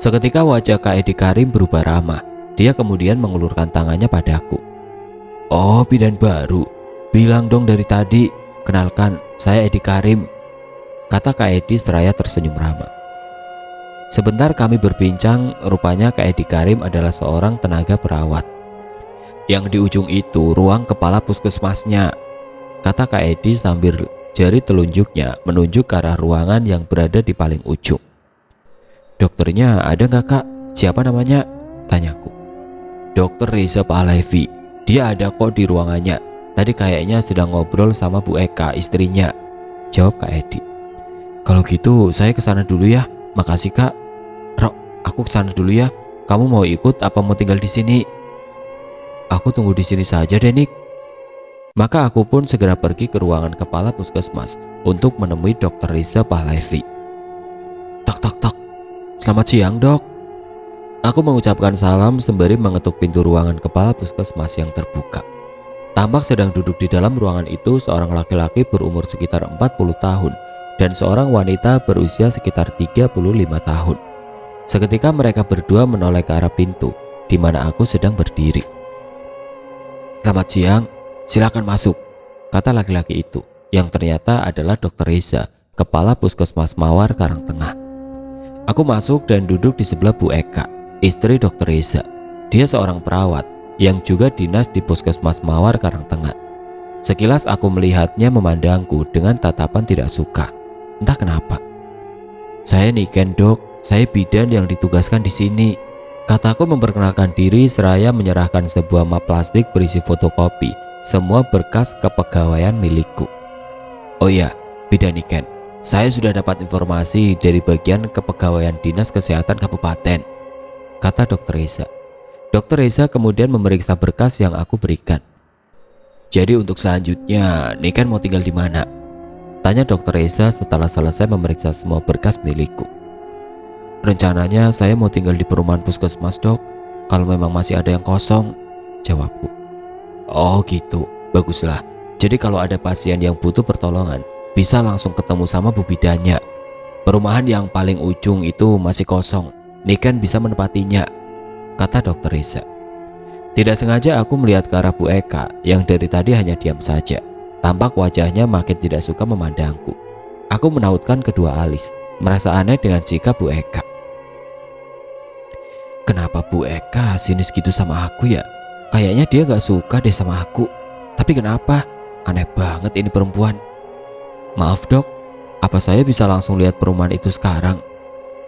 Seketika wajah Kak Edi Karim berubah ramah. Dia kemudian mengulurkan tangannya padaku. Oh, bidan baru. Bilang dong dari tadi. Kenalkan, saya Edi Karim, kata Kak Edi seraya tersenyum ramah. Sebentar kami berbincang, rupanya Kak Edi Karim adalah seorang tenaga perawat. Yang di ujung itu ruang kepala puskesmasnya, kata Kak Edi sambil jari telunjuknya menunjuk ke arah ruangan yang berada di paling ujung. Dokternya ada nggak kak? Siapa namanya? Tanyaku. Dokter Reza Pahlevi. Dia ada kok di ruangannya. Tadi kayaknya sedang ngobrol sama Bu Eka, istrinya, jawab Kak Edi. Kalau gitu saya kesana dulu ya. Makasih kak. Rok, aku kesana dulu ya. Kamu mau ikut apa mau tinggal di sini? Aku tunggu di sini saja deh, Nik. Maka aku pun segera pergi ke ruangan kepala puskesmas untuk menemui Dokter Reza Pahlevi. Tak tak tak. Selamat siang dok. Aku mengucapkan salam sembari mengetuk pintu ruangan kepala puskesmas yang terbuka. Tampak sedang duduk di dalam ruangan itu seorang laki-laki berumur sekitar 40 tahun dan seorang wanita berusia sekitar 35 tahun. Seketika mereka berdua menoleh ke arah pintu di mana aku sedang berdiri. Selamat siang, silakan masuk, kata laki-laki itu yang ternyata adalah Dokter Reza, kepala puskesmas Mawar Karangtengah. Aku masuk dan duduk di sebelah Bu Eka, istri Dokter Reza. Dia seorang perawat yang juga dinas di puskesmas Mawar Karangtengah. Sekilas aku melihatnya memandangku dengan tatapan tidak suka. Entah kenapa. Saya Niken dok, saya bidan yang ditugaskan di sini, kataku memperkenalkan diri seraya menyerahkan sebuah map plastik berisi fotokopi semua berkas kepegawaian milikku. Oh iya, bidan Niken. Saya sudah dapat informasi dari bagian kepegawaian Dinas Kesehatan Kabupaten, kata Dokter Reza. Dokter Reza kemudian memeriksa berkas yang aku berikan. Jadi untuk selanjutnya, Niken mau tinggal di mana? Tanya Dokter Reza setelah selesai memeriksa semua berkas milikku. Rencananya saya mau tinggal di perumahan puskesmas dok, kalau memang masih ada yang kosong, jawabku. Oh gitu, baguslah. Jadi kalau ada pasien yang butuh pertolongan, bisa langsung ketemu sama bu bidannya. Perumahan yang paling ujung itu masih kosong, Niken bisa menempatinya, kata Dokter Reza. Tidak sengaja aku melihat ke arah Bu Eka yang dari tadi hanya diam saja. Tampak wajahnya makin tidak suka memandangku. Aku menautkan kedua alis, merasa aneh dengan sikap Bu Eka. Kenapa Bu Eka sinis gitu sama aku ya? Kayaknya dia gak suka deh sama aku. Tapi kenapa? Aneh banget ini perempuan. Maaf dok, apa saya bisa langsung lihat perumahan itu sekarang?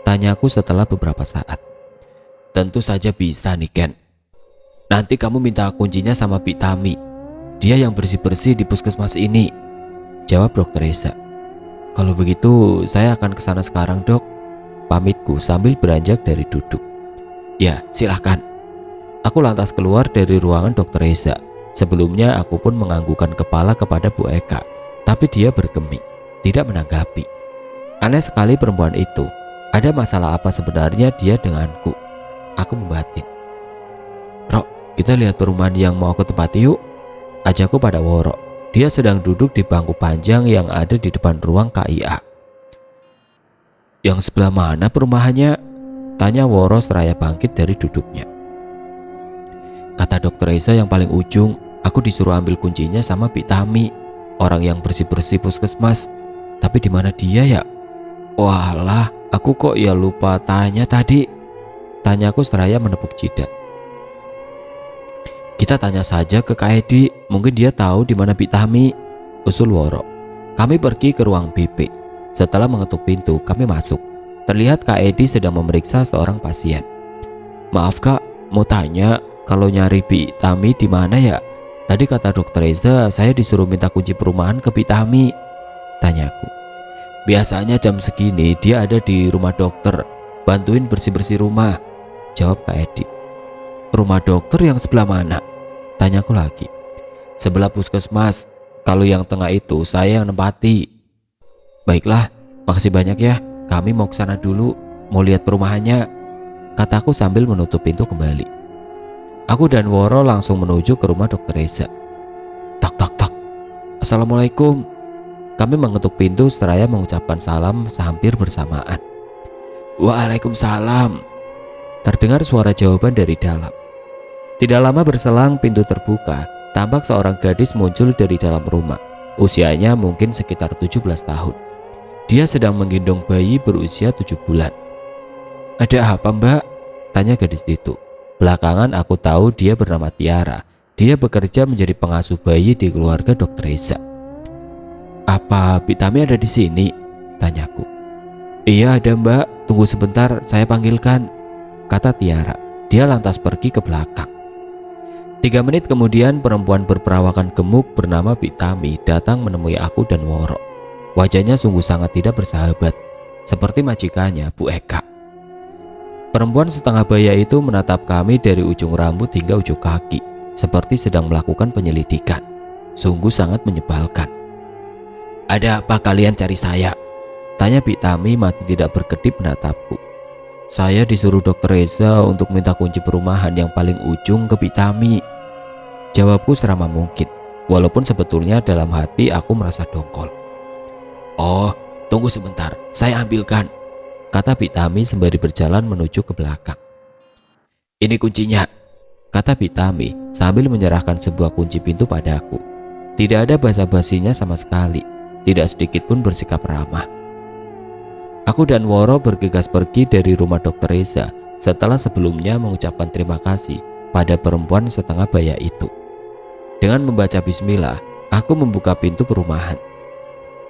Tanyaku setelah beberapa saat. Tentu saja bisa Niken. Nanti kamu minta kuncinya sama Bik Tami. Dia yang bersih-bersih di puskesmas ini, jawab Dokter Reza. Kalau begitu saya akan kesana sekarang dok, pamitku sambil beranjak dari duduk. Ya silahkan. Aku lantas keluar dari ruangan Dokter Reza. Sebelumnya aku pun menganggukkan kepala kepada Bu Eka, tapi dia bergeming, tidak menanggapi. Aneh sekali perempuan itu. Ada masalah apa sebenarnya dia denganku? Aku membatin. Rok, kita lihat perumahan yang mau aku tempati yuk, ajakku pada Woro. Dia sedang duduk di bangku panjang yang ada di depan ruang KIA. Yang sebelah mana perumahannya? Tanya Woro seraya bangkit dari duduknya. Kata Dokter Reza yang paling ujung. Aku disuruh ambil kuncinya sama Bik Tami, orang yang bersih-bersih puskesmas. Tapi di mana dia ya? Walah, aku kok ya lupa tanya tadi. Tanyaku seraya menepuk jidat. Kita tanya saja ke Kak Edi, mungkin dia tahu di mana Bik Tami, usul Woro. Kami pergi ke ruang BP. Setelah mengetuk pintu, kami masuk. Terlihat Kak Edi sedang memeriksa seorang pasien. Maaf Kak, mau tanya, kalau nyari Bik Tami di mana ya? Tadi kata dokter Reza, saya disuruh minta kunci perumahan ke Bik Tami, tanyaku. Biasanya jam segini dia ada di rumah dokter, bantuin bersih-bersih rumah, jawab Kak Edi. Rumah dokter yang sebelah mana? Tanyaku lagi. Sebelah puskesmas, kalau yang tengah itu saya yang nempati. Baiklah, makasih banyak ya, kami mau ke sana dulu, mau lihat perumahannya, kataku sambil menutup pintu kembali. Aku dan Woro langsung menuju ke rumah dokter Reza. Tak tak tak. Assalamualaikum. Kami mengetuk pintu seraya mengucapkan salam hampir bersamaan. Waalaikumsalam. Terdengar suara jawaban dari dalam. Tidak lama berselang pintu terbuka. Tampak seorang gadis muncul dari dalam rumah. Usianya mungkin sekitar 17 tahun. Dia sedang menggendong bayi berusia 7 bulan. Ada apa Mbak? Tanya gadis itu. Belakangan aku tahu dia bernama Tiara. Dia bekerja menjadi pengasuh bayi di keluarga dokter Reza. Apa Bik Tami ada di sini? Tanyaku. Iya ada Mbak, tunggu sebentar saya panggilkan, kata Tiara. Dia lantas pergi ke belakang. 3 menit kemudian perempuan berperawakan gemuk bernama Bik Tami datang menemui aku dan Woro. Wajahnya sungguh sangat tidak bersahabat, seperti majikannya Bu Eka. Perempuan setengah baya itu menatap kami dari ujung rambut hingga ujung kaki, seperti sedang melakukan penyelidikan. Sungguh sangat menyebalkan. Ada apa kalian cari saya? Tanya Bik Tami masih tidak berkedip menatapku. Saya disuruh dokter Reza untuk minta kunci perumahan yang paling ujung ke Bik Tami, jawabku seramah mungkin, walaupun sebetulnya dalam hati aku merasa dongkol. Oh, tunggu sebentar, saya ambilkan, kata Bik Tami sembari berjalan menuju ke belakang. Ini kuncinya, kata Bik Tami sambil menyerahkan sebuah kunci pintu padaku. Tidak ada basa-basinya sama sekali, tidak sedikit pun bersikap ramah. Aku dan Woro bergegas pergi dari rumah dokter Reza setelah sebelumnya mengucapkan terima kasih pada perempuan setengah baya itu. Dengan membaca bismillah, aku membuka pintu perumahan.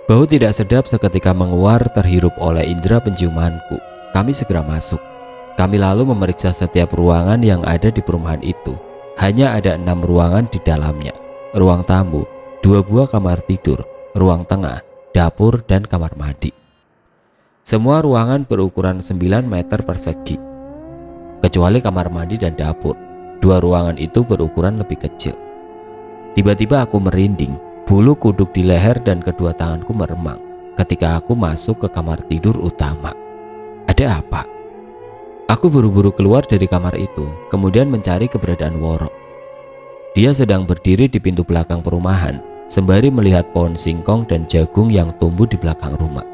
Bau tidak sedap seketika menguar terhirup oleh indera penciumanku. Kami segera masuk. Kami lalu memeriksa setiap ruangan yang ada di perumahan itu. Hanya ada 6 ruangan di dalamnya. Ruang tamu, 2 buah kamar tidur, ruang tengah, dapur, dan kamar mandi. Semua ruangan berukuran 9 meter persegi, kecuali kamar mandi dan dapur. 2 ruangan itu berukuran lebih kecil. Tiba-tiba aku merinding, bulu kuduk di leher dan kedua tanganku meremang ketika aku masuk ke kamar tidur utama. Ada apa? Aku buru-buru keluar dari kamar itu, kemudian mencari keberadaan Woro. Dia sedang berdiri di pintu belakang perumahan, sembari melihat pohon singkong dan jagung yang tumbuh di belakang rumah.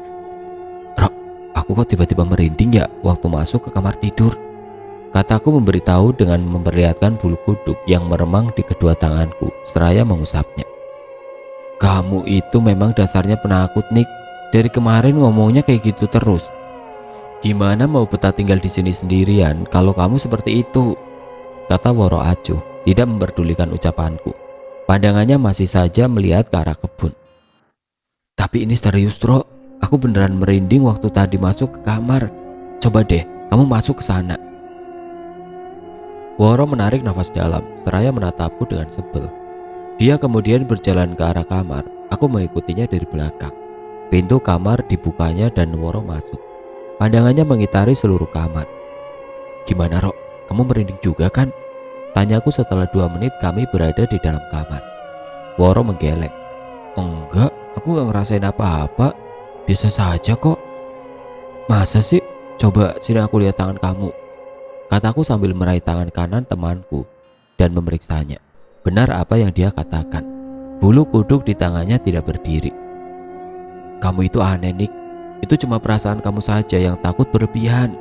Rok, aku kok tiba-tiba merinding ya waktu masuk ke kamar tidur, kataku memberitahu dengan memperlihatkan bulu kuduk yang meremang di kedua tanganku seraya mengusapnya. Kamu itu memang dasarnya penakut, Nick. Dari kemarin ngomongnya kayak gitu terus. Gimana mau betah tinggal di sini sendirian kalau kamu seperti itu? Kata Woro acuh, tidak memperdulikan ucapanku. Pandangannya masih saja melihat ke arah kebun. Tapi ini serius, Tro. Aku beneran merinding waktu tadi masuk ke kamar. Coba deh, kamu masuk ke sana. Woro menarik nafas dalam, seraya menatapku dengan sebel. Dia kemudian berjalan ke arah kamar. Aku mengikutinya dari belakang. Pintu kamar dibukanya dan Woro masuk. Pandangannya mengitari seluruh kamar. Gimana, Rok? Kamu merinding juga kan? Tanyaku setelah 2 menit kami berada di dalam kamar. Woro menggeleng. Enggak, aku gak ngerasain apa-apa. Biasa saja kok. Masa sih? Coba sini aku lihat tangan kamu, kataku sambil meraih tangan kanan temanku dan memeriksanya. Benar apa yang dia katakan. Bulu kuduk di tangannya tidak berdiri. Kamu itu aneh, Nick. Itu cuma perasaan kamu saja yang takut berlebihan,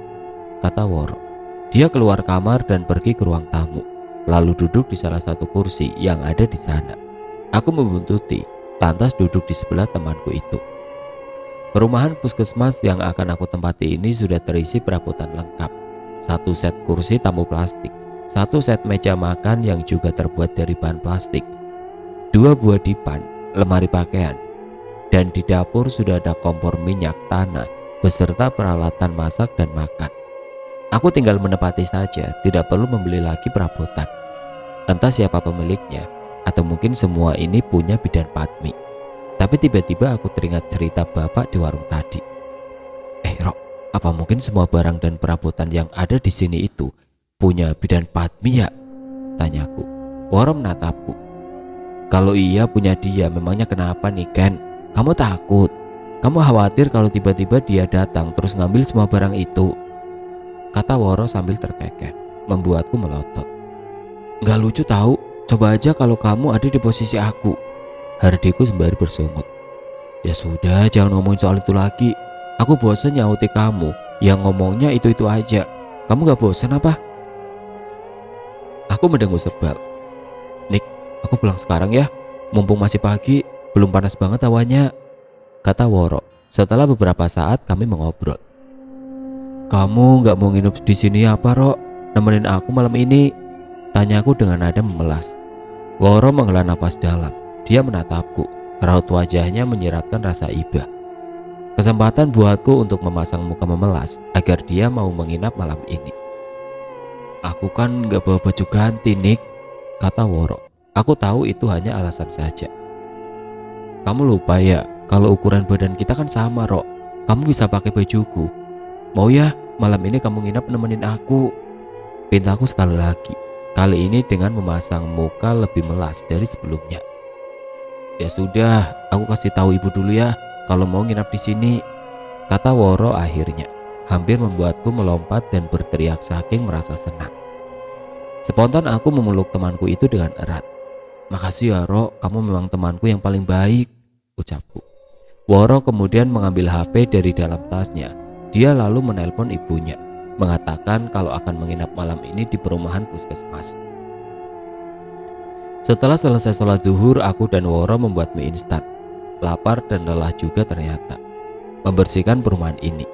kata Woro. Dia keluar kamar dan pergi ke ruang tamu, lalu duduk di salah satu kursi yang ada di sana. Aku membuntuti, lantas duduk di sebelah temanku itu. Perumahan puskesmas yang akan aku tempati ini sudah terisi perabotan lengkap. satu set kursi tamu plastik, satu set meja makan yang juga terbuat dari bahan plastik, dua buah dipan, lemari pakaian, dan di dapur sudah ada kompor minyak tanah beserta peralatan masak dan makan. Aku tinggal menepati saja, tidak perlu membeli lagi perabotan. Entah siapa pemiliknya, atau mungkin semua ini punya bidan Padmi. Tapi tiba-tiba aku teringat cerita bapak di warung tadi. Rok, apa mungkin semua barang dan perabotan yang ada di sini itu punya bidan Padmi ya? Tanyaku. Woro menatapku. Kalau iya punya dia, memangnya kenapa nih Ken? Kamu takut? Kamu khawatir kalau tiba-tiba dia datang terus ngambil semua barang itu? Kata Woro sambil terkekeh, membuatku melotot. Nggak lucu tahu, coba aja kalau kamu ada di posisi aku, hardiku sembari bersungut. Ya sudah, jangan ngomongin soal itu lagi. Aku bosan nyauti kamu, yang ngomongnya itu-itu aja. Kamu gak bosan apa? Aku mendengus sebal. Nick, aku pulang sekarang ya, mumpung masih pagi, belum panas banget awannya, kata Woro setelah beberapa saat kami mengobrol. Kamu gak mau nginep di sini apa, Rok? Nemenin aku malam ini? Tanyaku dengan nada memelas. Woro menghela nafas dalam. Dia menatapku. Raut wajahnya menyiratkan rasa iba. Kesempatan buatku untuk memasang muka memelas agar dia mau menginap malam ini. Aku kan gak bawa baju ganti, Nick, kata Woro. Aku tahu itu hanya alasan saja. Kamu lupa ya, kalau ukuran badan kita kan sama, Rok. Kamu bisa pakai bajuku. Mau ya, malam ini kamu nginap nemenin aku? Pintaku sekali lagi. Kali ini dengan memasang muka lebih melas dari sebelumnya. Ya sudah, aku kasih tahu ibu dulu ya kalau mau nginap di sini, kata Woro akhirnya, hampir membuatku melompat dan berteriak saking merasa senang. Spontan aku memeluk temanku itu dengan erat. Makasih ya Ro, kamu memang temanku yang paling baik, ucapku. Woro kemudian mengambil HP dari dalam tasnya. Dia lalu menelpon ibunya, mengatakan kalau akan menginap malam ini di perumahan puskesmas. Setelah selesai sholat zuhur, aku dan Woro membuat mie instan. Lapar dan lelah juga ternyata membersihkan perumahan ini.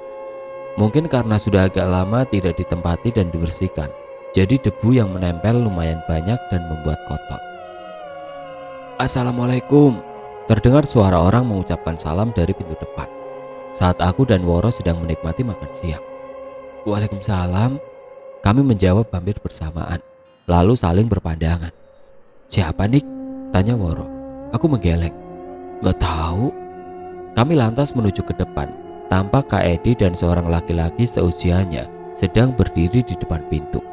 Mungkin karena sudah agak lama tidak ditempati dan dibersihkan, jadi debu yang menempel lumayan banyak dan membuat kotor. Assalamualaikum, terdengar suara orang mengucapkan salam dari pintu depan saat aku dan Woro sedang menikmati makan siang. Waalaikumsalam, kami menjawab hampir bersamaan, lalu saling berpandangan. Siapa Nick? Tanya Woro. Aku menggeleng. Gak tahu. Kami lantas menuju ke depan. Tampak Kak Edi dan seorang laki-laki seusianya sedang berdiri di depan pintu.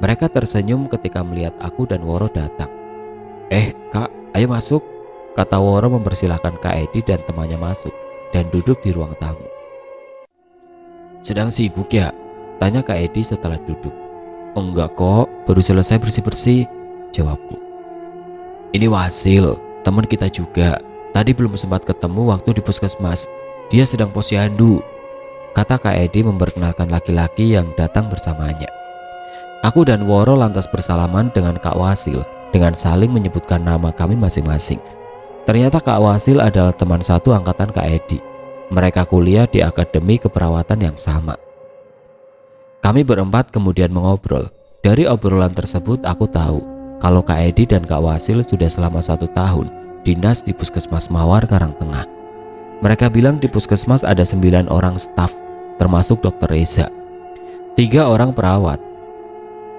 Mereka tersenyum ketika melihat aku dan Woro datang. Kak, ayo masuk, kata Woro mempersilahkan Kak Edi dan temannya masuk dan duduk di ruang tamu. Sedang sibuk ya? Tanya Kak Edi setelah duduk. Enggak kok, baru selesai bersih-bersih, jawabku. Ini Wasil, teman kita juga. Tadi belum sempat ketemu waktu di puskesmas. Dia sedang posyandu, kata Kak Edi memperkenalkan laki-laki yang datang bersamanya. Aku dan Woro lantas bersalaman dengan Kak Wasil dengan saling menyebutkan nama kami masing-masing. Ternyata Kak Wasil adalah teman satu angkatan Kak Edi. Mereka kuliah di akademi keperawatan yang sama. Kami berempat kemudian mengobrol. Dari obrolan tersebut aku tahu kalau Kak Edi dan Kak Wasil sudah selama 1 tahun dinas di Puskesmas Mawar Karangtengah. Mereka bilang di puskesmas ada 9 orang staf, termasuk Dokter Reza, 3 orang perawat,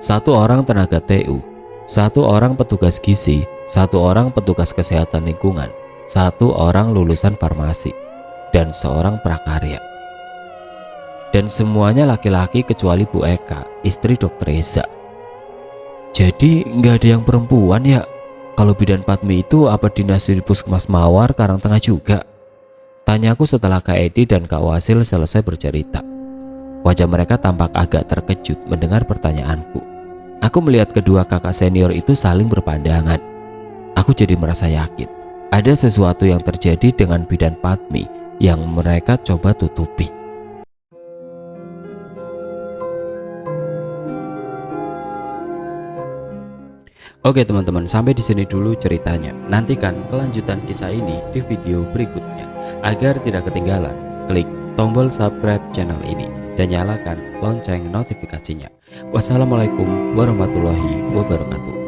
1 orang tenaga TU, 1 orang petugas gizi, 1 orang petugas kesehatan lingkungan, 1 orang lulusan farmasi, dan 1 prakarya. Dan semuanya laki-laki kecuali Bu Eka, istri Dokter Reza. Jadi nggak ada yang perempuan ya? Kalau bidan Padmi itu apa dinas di Puskesmas Mawar Karangtengah juga? Tanyaku setelah Kak Edi dan Kak Wasil selesai bercerita. Wajah mereka tampak agak terkejut mendengar pertanyaanku. Aku melihat kedua kakak senior itu saling berpandangan. Aku jadi merasa yakin ada sesuatu yang terjadi dengan bidan Padmi yang mereka coba tutupi. Oke teman-teman, sampai di sini dulu ceritanya. Nantikan kelanjutan kisah ini di video berikutnya. Agar tidak ketinggalan, klik tombol subscribe channel ini dan nyalakan lonceng notifikasinya. Wassalamualaikum warahmatullahi wabarakatuh.